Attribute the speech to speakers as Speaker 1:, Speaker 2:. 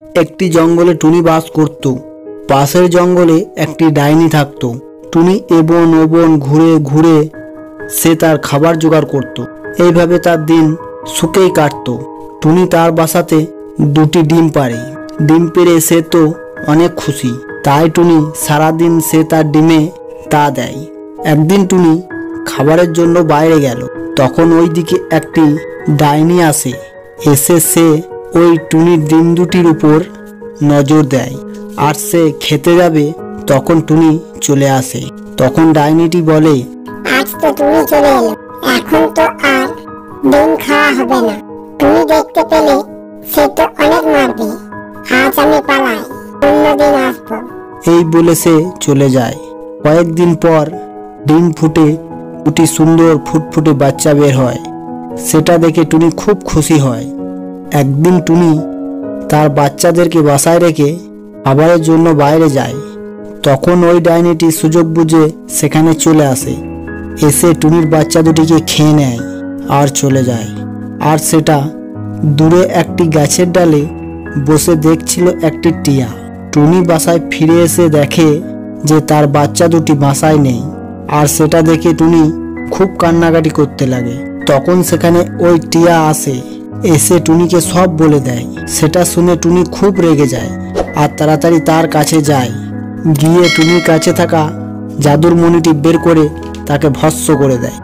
Speaker 1: একটি জঙ্গলে টুনি বাস করত। পাশের জঙ্গলে একটি ডাইনি থাকত। টুনি এবন ওবন ঘুরে ঘুরে সে তার খাবার জোগাড় করত। এইভাবে তার দিন সুখেই কাটত। টুনি তার বাসাতে দুটি ডিম পাড়ে। ডিম পেড়ে সে তো অনেক খুশি। তাই টুনি সারাদিন সে তার ডিমে তা দেয়। একদিন টুনি খাবারের জন্য বাইরে গেল। তখন ওইদিকে একটি ডাইনি আসে। এসে সে ওই টুনির ডিম দুটির উপর নজর দেয়। আর সে খেতে যাবে তখন টুনি চলে আসে। তখন ডাইনিটি বলে,
Speaker 2: আজ তো টুনি চলে এলো, এখন তো আর ডিম খাওয়া হবে না। টুনি দেখতে পেলে সে তো অনেক মারবে। আজ আমি পালাই, অন্যদিন আসবো।
Speaker 1: এই বলে সে চলে যায়। কয়েকদিন পর ডিম ফুটে দুটি সুন্দর ফুটফুটে বাচ্চা বের হয়। সেটা দেখে টুনি খুব খুশি হয়। একদিন টুনি তার বাচ্চাদেরকে বাসায় রেখে খাবারের জন্য বাইরে যায়। তখন ওই ডাইনিটি সুযোগ বুঝে সেখানে চলে আসে। এসে টুনির বাচ্চা দুটিকে খেয়ে নেয় আর চলে যায়। আর সেটা দূরে একটি গাছের ডালে বসে দেখছিল একটি টিয়া। টুনি বাসায় ফিরে এসে দেখে যে তার বাচ্চা দুটি বাসায় নেই। আর সেটা দেখে টুনি খুব কান্নাকাটি করতে লাগে। তখন সেখানে ওই টিয়া আসে। এসে টুনিকে সব বলে দেয়। সেটা শুনে টুনি খুব রেগে যায় আর তাড়াতাড়ি তার কাছে যায়। গিয়ে টুনির কাছে থাকা জাদুর মণিটি বের করে তাকে ভস্ম করে দেয়।